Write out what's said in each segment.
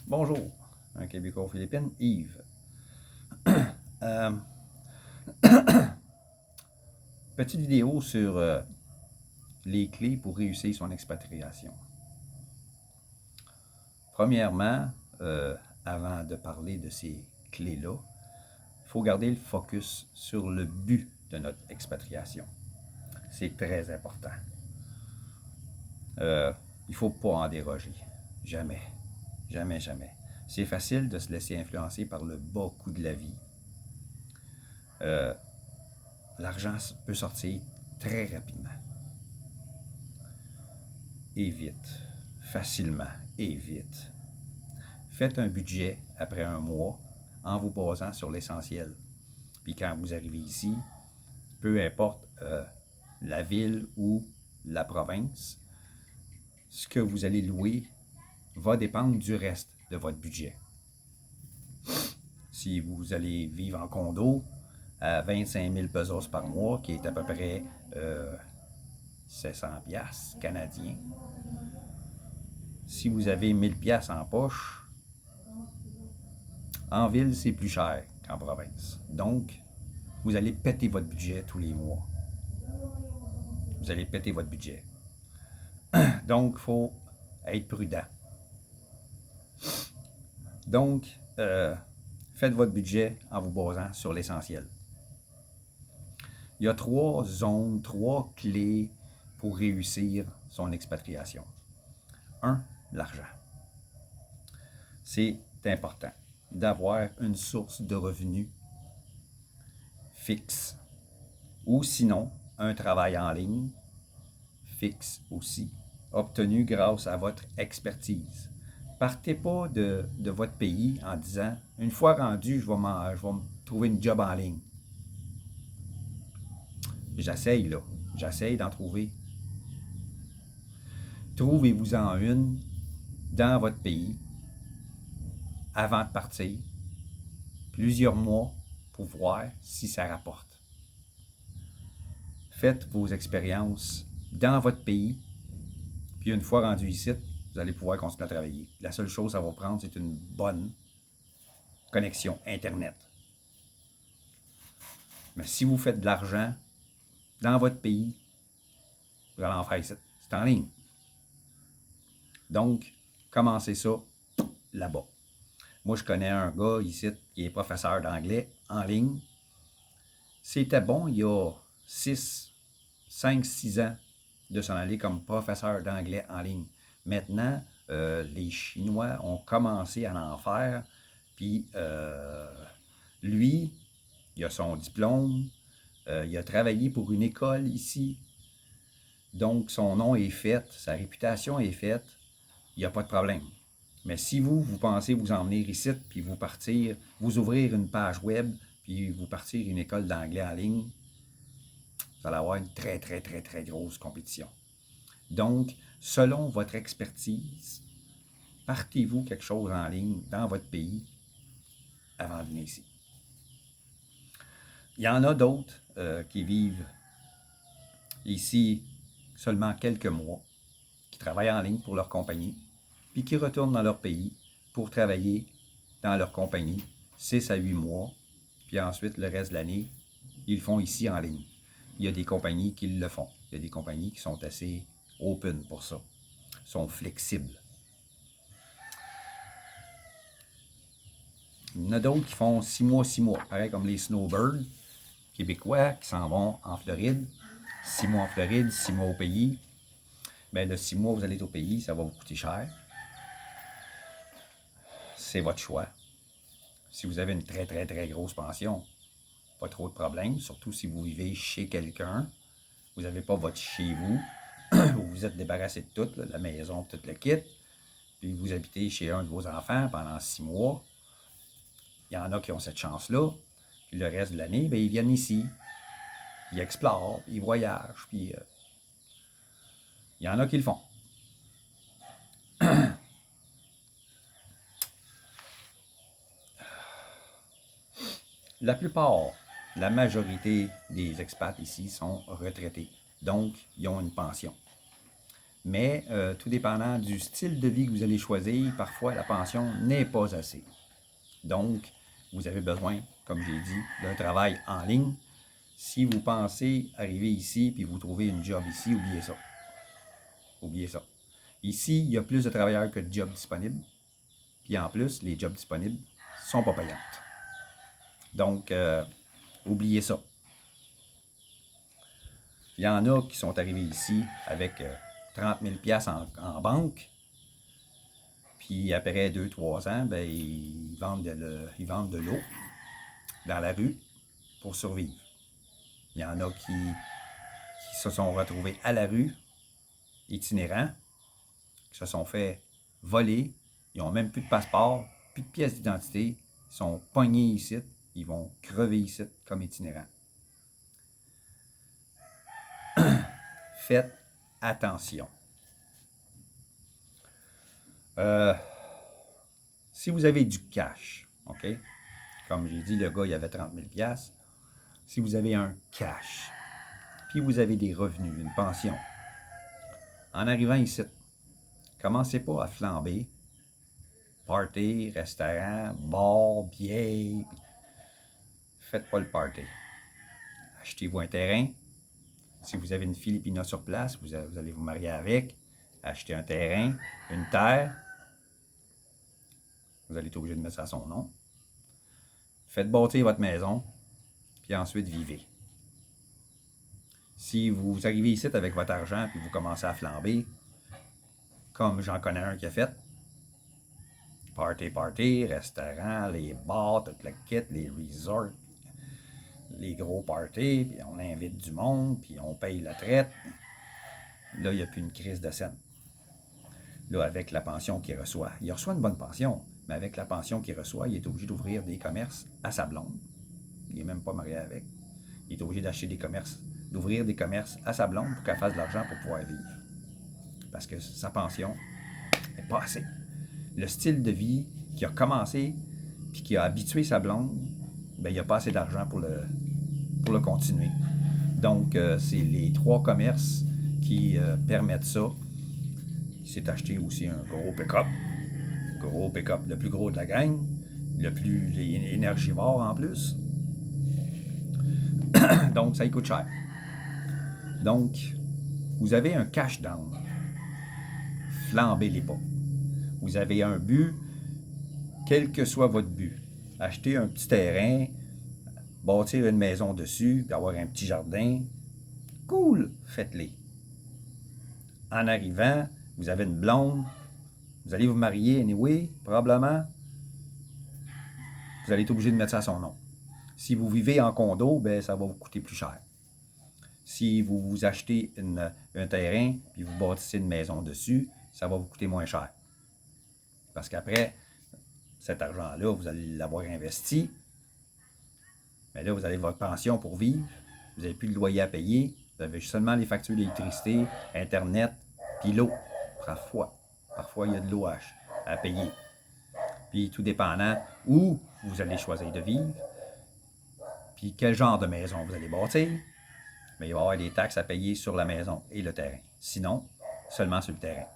Bonjour, un Québécois aux Philippines, Yves. Euh, Petite vidéo sur les clés pour réussir son expatriation. Premièrement, avant de parler de ces clés-là, il faut garder le focus sur le but de notre expatriation. C'est très important. Il ne faut pas en déroger. Jamais. Jamais, jamais. C'est facile de se laisser influencer par le bas coût de la vie. L'argent peut sortir très rapidement. Et vite. Facilement et vite. Faites un budget après un mois en vous basant sur l'essentiel. Puis quand vous arrivez ici, peu importe la ville ou la province, ce que vous allez louer va dépendre du reste de votre budget. Si vous allez vivre en condo à 25 000 pesos par mois, qui est à peu près 700 piastres canadiens, si vous avez 1000 piastres en poche, en ville, c'est plus cher qu'en province. Donc, vous allez péter votre budget tous les mois. Vous allez péter votre budget. Donc, il faut être prudent. Donc, faites votre budget en vous basant sur l'essentiel. Il y a 3 zones, 3 clés pour réussir son expatriation. 1. L'argent. C'est important d'avoir une source de revenus fixe. Ou sinon, un travail en ligne fixe aussi, obtenu grâce à votre expertise. Partez pas de votre pays en disant, une fois rendu, je vais me trouver une job en ligne. J'essaye là, j'essaye d'en trouver. Trouvez-vous-en une dans votre pays avant de partir, plusieurs mois pour voir si ça rapporte. Faites vos expériences dans votre pays, puis une fois rendu ici, vous allez pouvoir continuer à travailler. La seule chose à vous prendre, c'est une bonne connexion Internet. Mais si vous faites de l'argent dans votre pays, vous allez en faire ici. C'est en ligne. Donc, commencez ça là-bas. Moi, je connais un gars ici qui est professeur d'anglais en ligne. C'était bon il y a 5, 6 ans de s'en aller comme professeur d'anglais en ligne. Maintenant, les Chinois ont commencé à en faire. Puis, lui, il a son diplôme. Il a travaillé pour une école ici. Donc, son nom est fait, sa réputation est faite. Il n'y a pas de problème. Mais si vous pensez vous en venir ici, puis vous partir, vous ouvrir une page web, puis vous partir une école d'anglais en ligne, vous allez avoir une très, très, très, très grosse compétition. Donc, selon votre expertise, partez-vous quelque chose en ligne dans votre pays avant de venir ici. Il y en a d'autres qui vivent ici seulement quelques mois, qui travaillent en ligne pour leur compagnie, puis qui retournent dans leur pays pour travailler dans leur compagnie 6 à 8 mois, puis ensuite le reste de l'année, ils le font ici en ligne. Il y a des compagnies qui le font. Il y a des compagnies qui sont assez open pour ça, sont flexibles. Il y en a d'autres qui font 6 mois, 6 mois, pareil comme les snowbirds québécois qui s'en vont en Floride. 6 mois en Floride, 6 mois au pays. Bien, le 6 mois, vous allez être au pays, ça va vous coûter cher. C'est votre choix. Si vous avez une très, très, très grosse pension, pas trop de problème, surtout si vous vivez chez quelqu'un. Vous n'avez pas votre chez vous, où vous êtes débarrassé de tout, là, la maison, tout le kit, puis vous habitez chez un de vos enfants pendant 6 mois. Il y en a qui ont cette chance-là. Puis le reste de l'année, bien, ils viennent ici. Ils explorent, ils voyagent, puis il y en a qui le font. La plupart, la majorité des expats ici sont retraités. Donc, ils ont une pension. Mais tout dépendant du style de vie que vous allez choisir, parfois la pension n'est pas assez. Donc, vous avez besoin, comme j'ai dit, d'un travail en ligne. Si vous pensez arriver ici puis vous trouvez une job ici, oubliez ça. Oubliez ça. Ici, il y a plus de travailleurs que de jobs disponibles. Puis en plus, les jobs disponibles ne sont pas payantes. Donc, oubliez ça. Il y en a qui sont arrivés ici avec 30 000 $ en banque. Puis après 2-3 ans, ben, ils vendent de l'eau dans la rue pour survivre. Il y en a qui se sont retrouvés à la rue, itinérants, qui se sont fait voler. Ils n'ont même plus de passeport, plus de pièces d'identité. Ils sont pognés ici. Ils vont crever ici comme itinérants. Faites attention. Si vous avez du cash, OK? Comme j'ai dit, le gars, il avait 30 000 $. Si vous avez un cash, puis vous avez des revenus, une pension, en arrivant ici, commencez pas à flamber. Party, restaurant, bar, bière. Faites pas le party. Achetez-vous un terrain. Si vous avez une Filipina sur place, vous allez vous marier avec. Achetez un terrain, une terre. Vous allez être obligé de mettre ça à son nom. Faites bâtir votre maison, puis ensuite vivez. Si vous arrivez ici avec votre argent, puis vous commencez à flamber, comme j'en connais un qui a fait, party, restaurant, les bars, toute la kit, les resorts, les gros parties, puis on invite du monde, puis on paye la traite. Là, il n'y a plus une crise de scène. Là, avec la pension qu'il reçoit, il reçoit une bonne pension, mais avec la pension qu'il reçoit, il est obligé d'ouvrir des commerces à sa blonde. Il n'est même pas marié avec. Il est obligé d'acheter des commerces, d'ouvrir des commerces à sa blonde pour qu'elle fasse de l'argent pour pouvoir vivre. Parce que sa pension n'est pas assez. Le style de vie qui a commencé, puis qui a habitué sa blonde, ben, il n'y a pas assez d'argent pour le continuer. Donc, c'est les 3 commerces qui permettent ça. Il s'est acheté aussi un gros pick-up. Gros pick-up, le plus gros de la gang. Le plus énergivore en plus. Donc, ça y coûte cher. Donc, vous avez un cash down. Flambez-les pas. Vous avez un but, quel que soit votre but. Acheter un petit terrain, bâtir une maison dessus, puis avoir un petit jardin. Cool, faites-les. En arrivant, vous avez une blonde, vous allez vous marier anyway, probablement. Vous allez être obligé de mettre ça à son nom. Si vous vivez en condo, ben, ça va vous coûter plus cher. Si vous achetez un terrain, puis vous bâtissez une maison dessus, ça va vous coûter moins cher. Parce qu'après, cet argent-là, vous allez l'avoir investi. Mais là, vous avez votre pension pour vivre. Vous n'avez plus de loyer à payer. Vous avez seulement les factures d'électricité, Internet, puis l'eau. Parfois, il y a de l'eau à payer. Puis, tout dépendant où vous allez choisir de vivre, puis quel genre de maison vous allez bâtir, mais il va y avoir des taxes à payer sur la maison et le terrain. Sinon, seulement sur le terrain.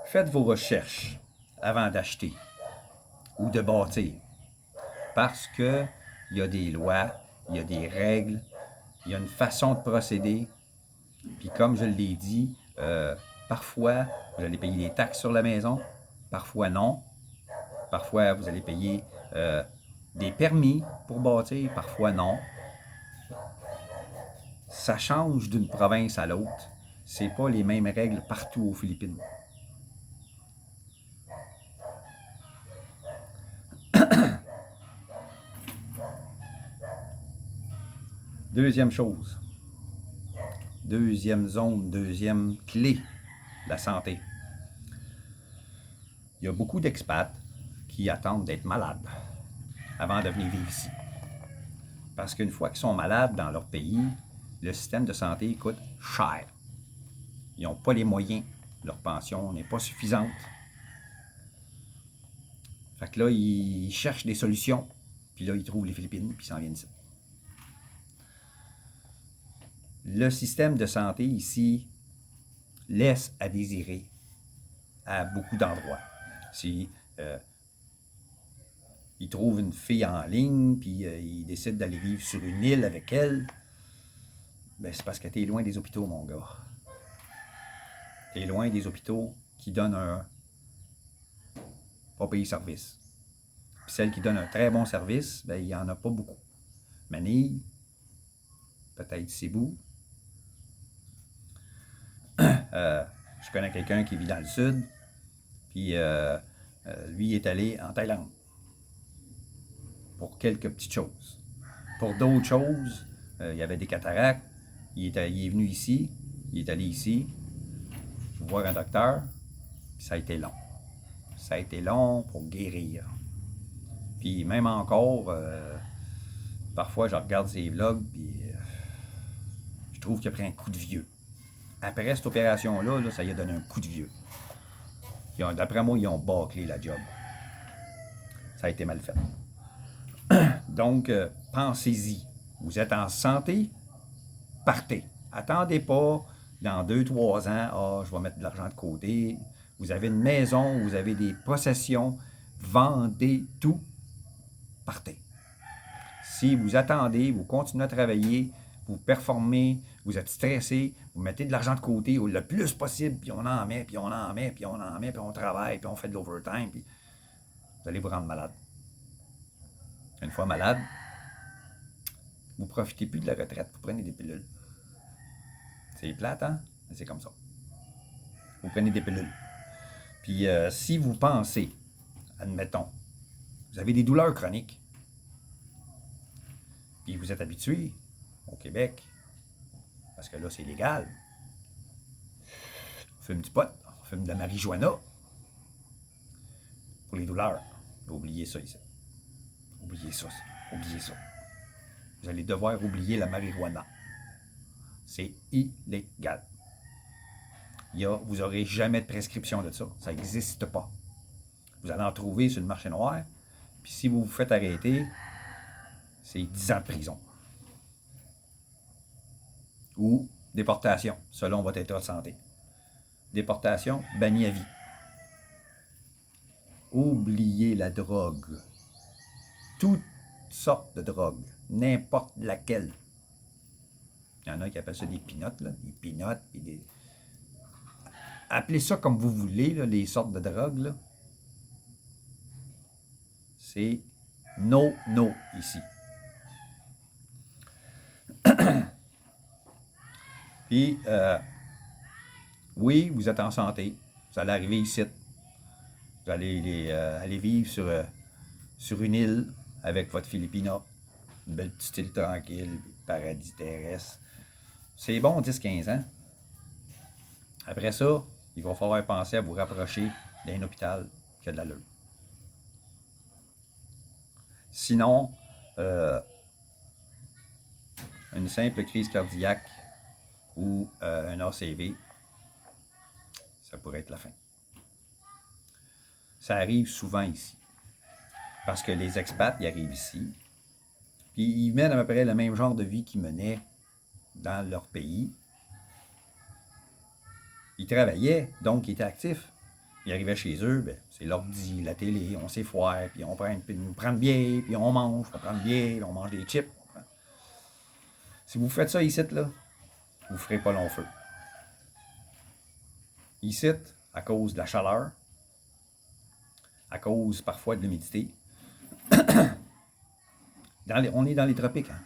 Faites vos recherches avant d'acheter ou de bâtir. Parce qu'il y a des lois, il y a des règles, il y a une façon de procéder. Puis comme je l'ai dit, parfois, vous allez payer des taxes sur la maison, parfois non. Parfois, vous allez payer des permis pour bâtir, parfois non. Ça change d'une province à l'autre. C'est pas les mêmes règles partout aux Philippines. Deuxième chose, deuxième zone, deuxième clé, la santé. Il y a beaucoup d'expats qui attendent d'être malades avant de venir vivre ici. Parce qu'une fois qu'ils sont malades dans leur pays, le système de santé coûte cher. Ils n'ont pas les moyens. Leur pension n'est pas suffisante. Fait que là, ils cherchent des solutions. Puis là, ils trouvent les Philippines, puis ils s'en viennent ici. le système de santé ici laisse à désirer à beaucoup d'endroits. Si il trouve une fille en ligne, puis il décide d'aller vivre sur une île avec elle, ben c'est parce que tu es loin des hôpitaux, mon gars. Tu es loin des hôpitaux qui donnent un pas payé service. Puis celles qui donnent un très bon service, ben il n'y en a pas beaucoup. Manille, peut-être Cebu. Je connais quelqu'un qui vit dans le sud, puis lui est allé en Thaïlande pour quelques petites choses. Pour d'autres choses, il y avait des cataractes, il est venu ici, il est allé ici, voir un docteur, puis ça a été long. Ça a été long pour guérir. Puis même encore, parfois je regarde ses vlogs, puis je trouve qu'il a pris un coup de vieux. Après cette opération-là, ça lui a donné un coup de vieux. D'après moi, ils ont bâclé la job. Ça a été mal fait. Donc, pensez-y. Vous êtes en santé, partez. Attendez pas dans 2-3 ans, je vais mettre de l'argent de côté. Vous avez une maison, vous avez des possessions, vendez tout, partez. Si vous attendez, vous continuez à travailler, vous performez, vous êtes stressé, vous mettez de l'argent de côté le plus possible, puis on en met, puis on en met, puis on en met, puis on travaille, puis on fait de l'overtime, puis vous allez vous rendre malade. Une fois malade, vous ne profitez plus de la retraite, vous prenez des pilules. C'est plate, hein? Mais c'est comme ça. Vous prenez des pilules. Puis si vous pensez, admettons, vous avez des douleurs chroniques, puis vous êtes habitué au Québec, parce que là, c'est légal. On fume du pot, on fume de la marijuana pour les douleurs. Oubliez ça ici. Oubliez ça. Oubliez ça. Vous allez devoir oublier la marijuana. C'est illégal. Vous n'aurez jamais de prescription de ça. Ça n'existe pas. Vous allez en trouver sur le marché noir. Puis si vous vous faites arrêter, c'est 10 ans de prison. Ou déportation, selon votre état de santé. Déportation, banni à vie. Oubliez la drogue. Toutes sortes de drogues. N'importe laquelle. Il y en a qui appellent ça des pinottes, là. Des pinottes, puis des... Appelez ça comme vous voulez, là, les sortes de drogues, là. C'est no ici. Puis, oui, vous êtes en santé. Vous allez arriver ici. Vous allez aller vivre sur une île avec votre Filipina. Une belle petite île tranquille, paradis terrestre. C'est bon 10-15 ans. Après ça, il va falloir penser à vous rapprocher d'un hôpital qui a de l'allure. Sinon, une simple crise cardiaque ou un ACV, ça pourrait être la fin. Ça arrive souvent ici. Parce que les expats, ils arrivent ici, puis ils mènent à peu près le même genre de vie qu'ils menaient dans leur pays. Ils travaillaient, donc ils étaient actifs. Ils arrivaient chez eux, ben, c'est l'ordi, la télé, on s'effoire, puis on prend une bière, puis on mange, on prend une bière, puis on mange des chips. Si vous faites ça ici, là, vous ne ferez pas long feu. Ici, à cause de la chaleur, à cause parfois de l'humidité, on est dans les tropiques. Hein?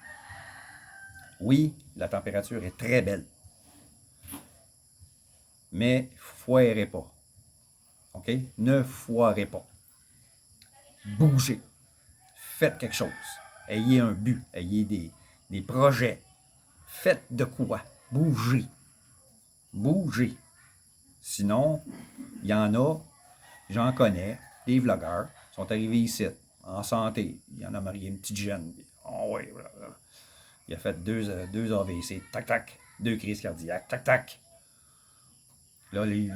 Oui, la température est très belle. Mais foirez pas. OK? Ne foirez pas. Bougez. Faites quelque chose. Ayez un but. Ayez des projets. Faites de quoi? Bougez. Bougez. Sinon, il y en a, j'en connais, des vlogueurs, sont arrivés ici, en santé. Il y en a marié une petite jeune. Oh oui, il a fait deux AVC. Tac, tac. 2 crises cardiaques. Tac, tac. Là, il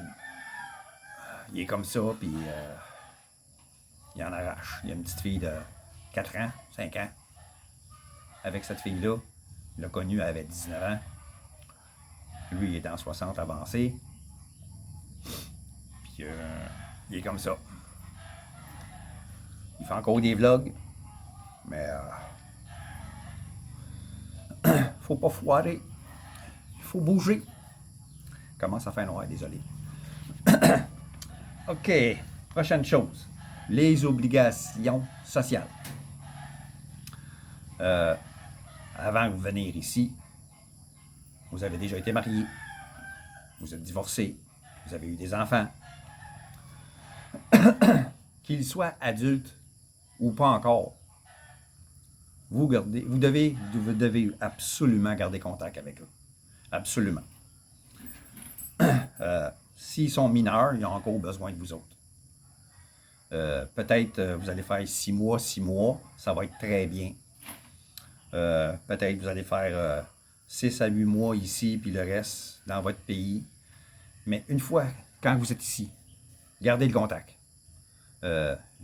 est comme ça, puis il en arrache. Il y a une petite fille de 4 ans, 5 ans. Avec cette fille-là, il l'a connue, elle avait 19 ans. Lui, il est en 60 avancé. Puis, il est comme ça. Il fait encore des vlogs, mais faut pas foirer. Il faut bouger. Commence à faire noir, désolé. OK. Prochaine chose. Les obligations sociales. Avant de venir ici, vous avez déjà été marié, vous êtes divorcé, vous avez eu des enfants. Qu'ils soient adultes ou pas encore, vous devez absolument garder contact avec eux. Absolument. S'ils sont mineurs, ils ont encore besoin de vous autres. Peut-être vous allez faire 6 mois, ça va être très bien. Peut-être vous allez faire 6 à 8 mois ici, puis le reste dans votre pays. Mais une fois, quand vous êtes ici, gardez le contact.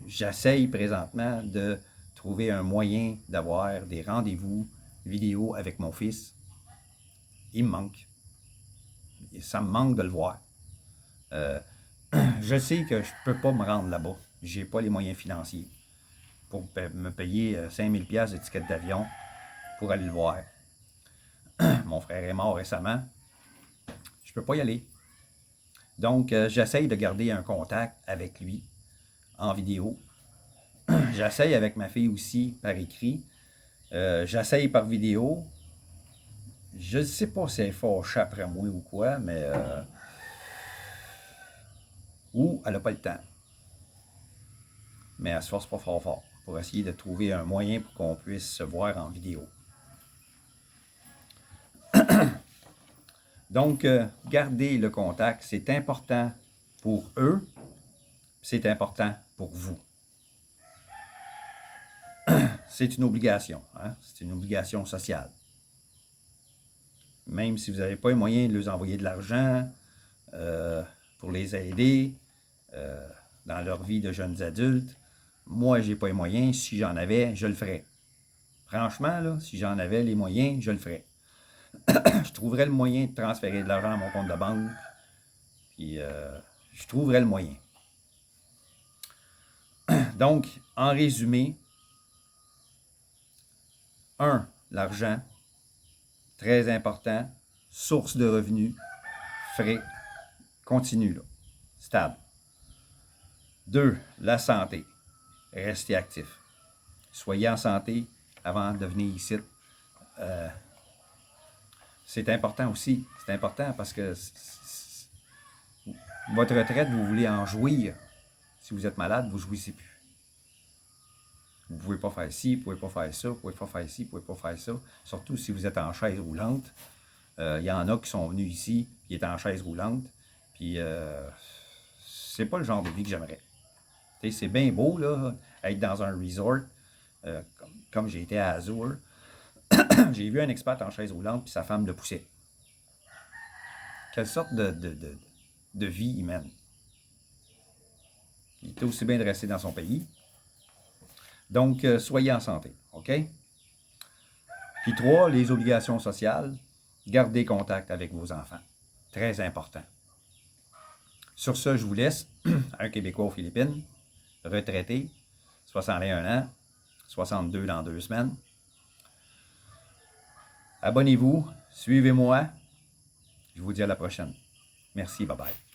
J'essaye présentement de trouver un moyen d'avoir des rendez-vous vidéo avec mon fils. Il me manque. Ça me manque de le voir. Je sais que je ne peux pas me rendre là-bas. Je n'ai pas les moyens financiers pour me payer 5000 $ de ticket d'avion pour aller le voir. Mon frère est mort récemment. Je ne peux pas y aller. Donc, j'essaye de garder un contact avec lui en vidéo. J'essaye avec ma fille aussi par écrit. J'essaye par vidéo. Je ne sais pas si elle est fâchée après moi ou quoi, mais... ou elle n'a pas le temps. Mais elle se force pas fort pour essayer de trouver un moyen pour qu'on puisse se voir en vidéo. Donc, gardez le contact. C'est important pour eux, c'est important pour vous. C'est une obligation, hein? C'est une obligation sociale. Même si vous n'avez pas les moyens de leur envoyer de l'argent pour les aider dans leur vie de jeunes adultes, moi, je n'ai pas les moyens. Si j'en avais, je le ferais. Franchement, là, si j'en avais les moyens, je le ferais. Je trouverais le moyen de transférer de l'argent à mon compte de banque. Puis, je trouverais le moyen. Donc, en résumé, 1. L'argent, très important. Source de revenus, frais, continue, là, stable. 2. La santé. Restez actif. Soyez en santé avant de venir ici. C'est important aussi. C'est important parce que votre retraite, vous voulez en jouir. Si vous êtes malade, vous ne jouissez plus. Vous ne pouvez pas faire ci, vous ne pouvez pas faire ça, vous ne pouvez pas faire ci, vous ne pouvez pas faire ça. Surtout si vous êtes en chaise roulante. Il y en a qui sont venus ici, qui étaient en chaise roulante. Puis, c'est pas le genre de vie que j'aimerais. C'est bien beau, là, être dans un resort, comme j'ai été à Azure. J'ai vu un expat en chaise roulante, puis sa femme le poussait. Quelle sorte de vie il mène? Il était aussi bien de rester dans son pays. Donc, soyez en santé, OK? Puis 3, les obligations sociales. Gardez contact avec vos enfants. Très important. Sur ce, je vous laisse. Un Québécois aux Philippines, retraité, 61 ans, 62 dans 2 semaines. Abonnez-vous, suivez-moi. Je vous dis à la prochaine. Merci, bye bye.